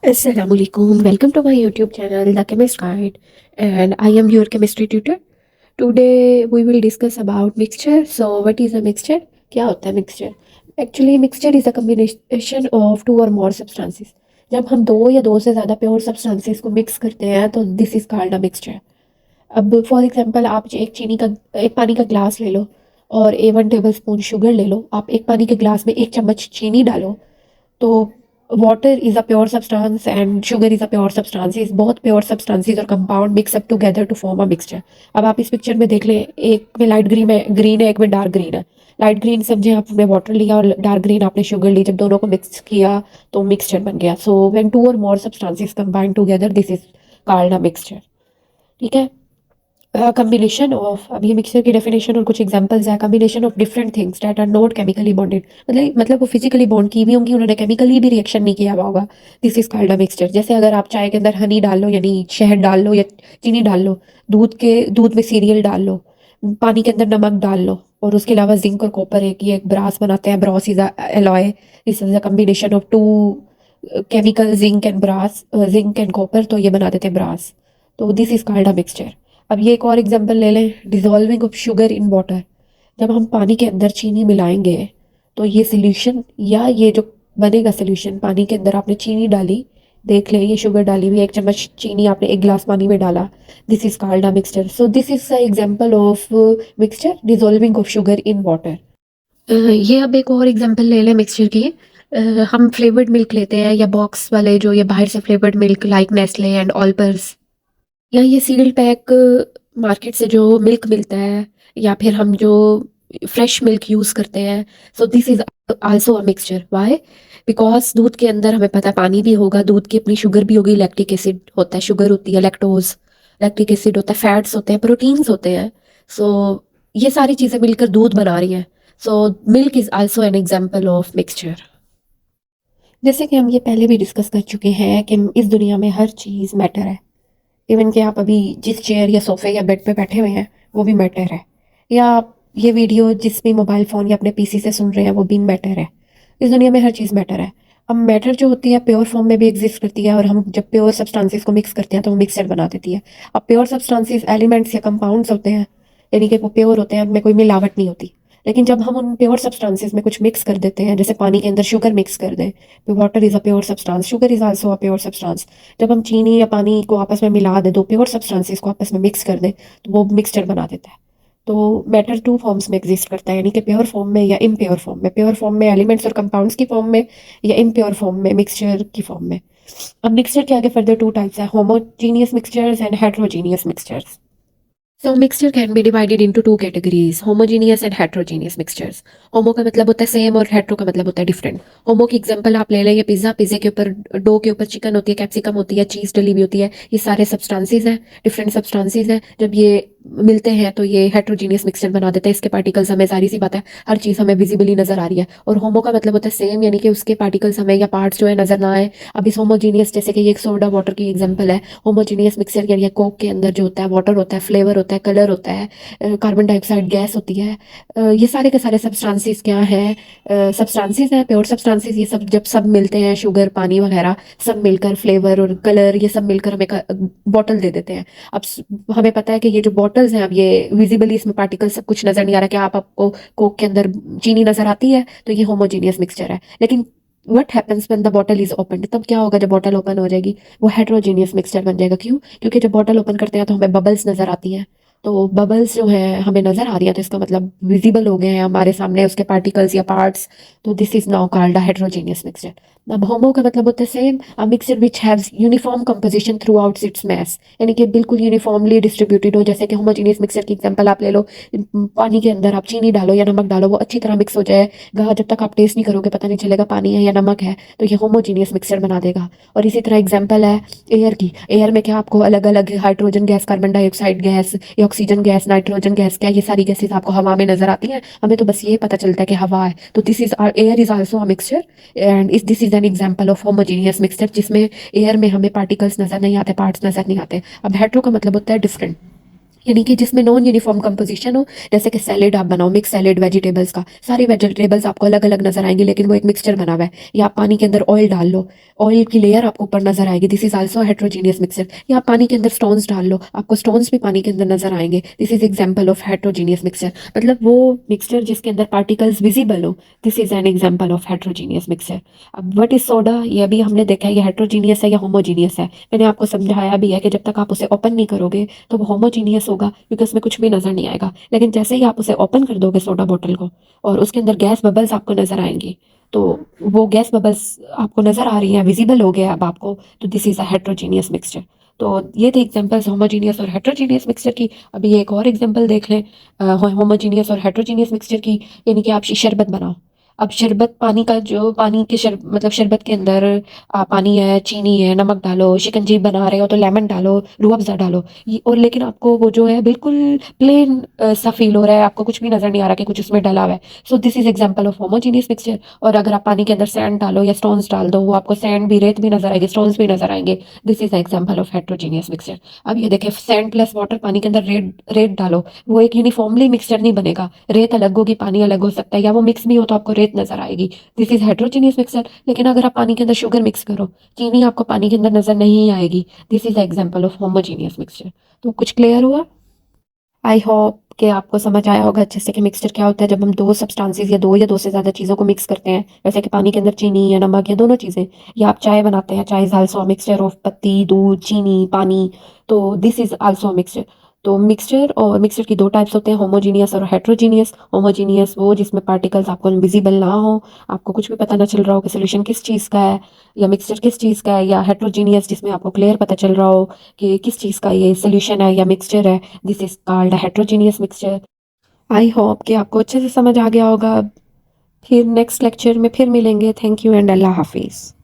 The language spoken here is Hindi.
Assalamualaikum. Welcome to my YouTube channel, The Chemist Guide, and I am your chemistry tutor. Today we will discuss about mixture. So, what is a mixture? क्या होता है mixture? Actually, mixture is a combination of two or more substances. जब हम दो या दो से ज़्यादा प्योर substances को mix करते हैं तो this is called a mixture. अब फॉर एग्जांपल आप एक पानी का ग्लास ले लो और 1 टेबल स्पून शुगर ले लो। आप एक पानी के ग्लास में 1 चम्मच चीनी डालो तो water is a pure substance and sugar is a pure substance. Is बहुत प्योर सब्सटेंसेस और compound mix up together to form a mixture. अब आप इस पिक्चर में देख लें, एक में लाइट ग्रीन है, एक में डार्क ग्रीन है। लाइट ग्रीन समझे आपने वाटर लिया और डार्क ग्रीन आपने शुगर ली, जब दोनों को मिक्स किया तो मिक्सचर बन गया। सो व्हेन टू और मोर substances combine together this is called a mixture. ठीक है। कम्बिनेशन ऑफ, अब ये मिक्सचर की डेफिनेशन और कुछ एग्जांपल्स है। Combination of different things that are not chemically bonded, मतलब वो फिजिकली बॉन्ड की भी होंगी, उन्होंने केमिकली भी रिएक्शन नहीं किया हुआ होगा। This is called a mixture. जैसे अगर आप चाय के अंदर हनी डाल लो, यानी शहद डाल लो या चीनी डाल लो, दूध में सीरियल डाल लो, पानी के अंदर नमक डाल लो, और उसके अलावा जिंक और कॉपर एक ब्रास बनाते हैं। Brass is alloy. This is a combination of two chemical, zinc and copper, तो ये बना देते हैं ब्रास। तो this is called a mixture. अब ये एक और एग्जांपल ले लें, dissolving of sugar in water. जब हम पानी के अंदर चीनी मिलाएंगे तो ये सोल्यूशन, या ये जो बनेगा सोल्यूशन, पानी के अंदर आपने चीनी डाली, देख लें ये शुगर डाली हुई, 1 चम्मच चीनी आपने 1 गिलास पानी में डाला, this is called a mixture. So this is a example of mixture, dissolving of sugar in water. ये अब एक और एग्जांपल ले लें मिक्सचर की। हम फ्लेवर्ड मिल्क लेते हैं, या बॉक्स वाले जो ये बाहर से flavoured milk like Nestle and Olpers, या ये सील्ड पैक मार्केट से जो मिल्क मिलता है, या फिर हम जो फ्रेश मिल्क यूज़ करते हैं। So this is also a mixture. Why? Because दूध के अंदर हमें पता है पानी भी होगा, दूध की अपनी शुगर भी होगी, लैक्टिक एसिड होता है, शुगर होती है लैक्टोज, लैक्टिक एसिड होता है, फैट्स होते हैं, प्रोटीन्स होते हैं। सो ये सारी चीज़ें मिलकर दूध बना रही हैं। So milk is also an example of mixture. जैसे कि हम ये पहले भी डिस्कस कर चुके हैं कि इस दुनिया में हर चीज़ मैटर है। इवन कि आप अभी जिस चेयर या सोफे या बेड पे बैठे हुए हैं वो भी मैटर है, या आप ये वीडियो जिस भी मोबाइल फ़ोन या अपने पीसी से सुन रहे हैं वो भी मैटर है। इस दुनिया में हर चीज़ मैटर है। अब मैटर जो होती है प्योर फॉर्म में भी एग्जिस्ट करती है, और हम जब प्योर सब्सटेंसेस को मिक्स करते हैं तो वो मिक्सर बना देती है। अब प्योर सब्सटेंसेस एलिमेंट्स या कंपाउंड्स होते हैं, यानी कि वो प्योर होते हैं, उनमें कोई मिलावट नहीं होती। लेकिन जब हम उन प्योर सब्सटेंसेस में कुछ मिक्स कर देते हैं, जैसे पानी के अंदर शुगर मिक्स कर दें, तो water is a pure substance, sugar is also a pure substance. जब हम चीनी या पानी को आपस में मिला दें, दो प्योर सब्सटेंसेस को आपस में मिक्स कर दें, तो वो मिक्सचर बना देता है। तो मैटर टू फॉर्म्स में एग्जिस्ट करता है, यानी कि प्योर फॉर्म में या इम्प्योर फॉर्म में। प्योर फॉर्म में एलिमेंट्स और कंपाउंड्स की फॉर्म में, या इम्प्योर फॉर्म में मिक्सचर की फॉर्म में। अब मिक्सचर के आगे फर्दर टू टाइप्स है, homogeneous mixtures and heterogeneous mixtures. So mixture can be divided into two categories, homogeneous and heterogeneous mixtures. होमो का मतलब होता है सेम और हेट्रो का मतलब होता है डिफरेंट। होमो की एग्जांपल आप ले लें, ये पिज़्ज़ा, पिज़्ज़े के ऊपर, डो के ऊपर चिकन होती है, कैप्सिकम होती है, चीज़ डली हुई होती है, ये सारे सब्सटेंसेस हैं, डिफरेंट सब्सटेंसेस हैं। जब ये मिलते हैं तो ये हेट्रोजीनियस मिक्सचर बना देते हैं। इसके पार्टिकल्स हमें, जारी सी बात है, हर चीज़ हमें विजिबली नजर आ रही है। और होमो का मतलब होता है सेम, यानी कि उसके पार्टिकल्स हमें या पार्ट्स जो है नजर ना आए। अब इस होमोजीनियस, जैसे कि ये एक सोडा वाटर की एग्जांपल है, होमोजीनियस मिक्सचर यानी कोक के अंदर जो होता है वाटर होता है, फ्लेवर होता है, कलर होता है, कार्बन डाइऑक्साइड गैस होती है। ये सारे के सारे सब्सटेंसेस क्या हैं? सब्सटेंसेस हैं, प्योर सब्सटेंसेस। ये सब जब सब मिलते हैं, शुगर, पानी वगैरह सब मिलकर, फ्लेवर और कलर ये सब मिलकर हमें बॉटल दे देते हैं। अब हमें पता है कि ये जो बॉटल्स हैं, अब ये विजिबली इसमें पार्टिकल सब कुछ नजर नहीं आ रहा। क्या आपको कोक के अंदर चीनी नजर आती है? तो ये होमोजीनियस मिक्सचर है। लेकिन what happens when the bottle is open, तब क्या होगा जब बॉटल ओपन हो जाएगी? वो हेट्रोजीनियस मिक्सचर बन जाएगा। क्यों? क्योंकि जब बॉटल ओपन करते हैं तो हमें बबल्स नजर आती हैं। तो बबल्स जो है हमें नजर आ रही है, तो इसका मतलब विजिबल हो गए हैं हमारे सामने उसके पार्टिकल्स या पार्ट्स। तो this is now called a heterogeneous mixture. अब होमो का मतलब होता है same, a mixture which haves uniform composition throughout its mass, यानी कि बिल्कुल यूनिफॉर्मली डिस्ट्रीब्यूटेड हो। जैसे कि होमोजीनियस मिक्सचर की एग्जांपल आप ले लो, पानी के अंदर आप चीनी डालो या नमक डालो, वो अच्छी तरह मिक्स हो जाएगा, जब तक आप टेस्ट नहीं करोगे पता नहीं चलेगा पानी है या नमक है। तो ये होमोजीनियस मिक्सचर बना देगा। और इसी तरह एग्जांपल है एयर की। एयर में क्या आपको अलग अलग hydrogen gas, carbon dioxide gas, या ऑक्सीजन गैस, नाइट्रोजन गैस, क्या ये सारी गैसेस आपको हवा में नजर आती हैं? हमें तो बस ये पता चलता है कि हवा है। तो this is air is also a mixture, and इस this is an example of homogeneous mixture, जिसमें एयर में हमें पार्टिकल्स नजर नहीं आते, पार्ट्स नजर नहीं आते। अब हेट्रो का मतलब होता है डिफरेंट, यानी कि जिसमें नॉन यूनिफॉर्म कंपोजिशन हो, जैसे कि सैलेड आप बनाओ, मिक्स सैलेड वेजिटेबल्स का, सारी वेजिटेबल्स आपको अलग अलग नजर आएंगी लेकिन वो एक मिक्सचर बना हुआ है। या आप पानी के अंदर ऑयल डाल लो, ऑयल की लेयर आपको ऊपर नजर आएगी, this is also heterogeneous mixture. या आप पानी के अंदर स्टोन्स डाल लो, आपको स्टोन्स भी पानी के अंदर नजर आएंगे, this is example of heterogeneous mixture. मतलब वो मिक्सचर जिसके अंदर पार्टिकल्स विजिबल हो, this is an example of heterogeneous mixture. अब व्हाट इज सोडा, ये अभी हमने देखा है ये हेट्रोजीनियस है या होमोजीनियस है। मैंने आपको समझाया भी है कि जब तक आप उसे ओपन नहीं करोगे तो वो होमोजीनियस होगा क्योंकि उसमें कुछ भी नजर नहीं आएगा। लेकिन जैसे ही आप उसे ओपन कर दोगे सोडा बोतल को और उसके अंदर गैस बबल्स आपको नजर आएंगी, तो वो गैस बबल्स आपको नजर आ रही हैं, विजिबल हो गया अब आपको, तो this is a heterogeneous mixture. तो ये थी एग्जांपल्स होमोजीनियस और हेट्रोजीनियस मिक्सचर की। अभी एक और एग्जांपल देख लें होमोजीनियस और हेट्रोजीनियस मिक्सचर की। यानी कि आप शरबत बनाओ। अब शरबत पानी का जो पानी के मतलब शरबत के अंदर पानी है, चीनी है, नमक डालो, शिकंजी बना रहे हो तो लेमन डालो, रूह अफ़ज़ा डालो। ये और लेकिन आपको वो जो है बिल्कुल प्लेन सा फील हो रहा है, आपको कुछ भी नज़र नहीं आ रहा कि कुछ उसमें डला हुआ है। सो this is example of homogeneous mixture. और अगर आप पानी के अंदर सैंड डालो या स्टोन्स डाल दो, वो आपको सैंड भी, रेत भी नजर आएगी, स्टोन्स भी नजर आएंगे, this is example of heterogeneous mixture. अब ये देखिए सैंड प्लस वाटर, पानी के अंदर रेत रेत डालो, वो एक यूनिफॉर्मली मिक्सचर नहीं बनेगा, रेत अलग होगी, पानी अलग हो सकता है, या वो मिक्स भी हो तो आपको रेत नजर आएगी, दिस इज हेट्रोजीनियस मिक्सचर। लेकिन अगर आप पानी के अंदर शुगर मिक्स करो, चीनी आपको पानी के अंदर नजर नहीं आएगी, this is example of homogeneous mixture. तो कुछ क्लियर हुआ? आई होप कि आपको समझ आया होगा अच्छे से कि मिक्सचर क्या होता है। जब हम दो सब्सटेंसेस या दो से ज़्यादा चीज़ों को मिक्स करते हैं, जैसे कि पानी के अंदर चीनी या नमक या दोनों चीज़ें, या आप चाय बनाते हैं, चाय इज आल्सो मिक्सचर ऑफ पत्ती, दूध, चीनी, पानी, तो दिस इज आल्सो मिक्सचर। तो मिक्सचर और मिक्सचर की दो टाइप्स होते हैं, होमोजीनियस और हेट्रोजीनियस। होमोजीनियस वो जिसमें पार्टिकल्स आपको विजिबल ना हो, आपको कुछ भी पता ना चल रहा हो कि सोल्यूशन किस चीज़ का है या मिक्सचर किस चीज़ का है। या हेट्रोजीनियस जिसमें आपको क्लियर पता चल रहा हो कि किस चीज़ का ये सोल्यूशन है या मिक्सचर है, this is called heterogeneous mixture. I hope कि आपको अच्छे से समझ आ गया होगा। फिर नेक्स्ट लेक्चर में फिर मिलेंगे। थैंक यू एंड अल्लाह हाफिज़।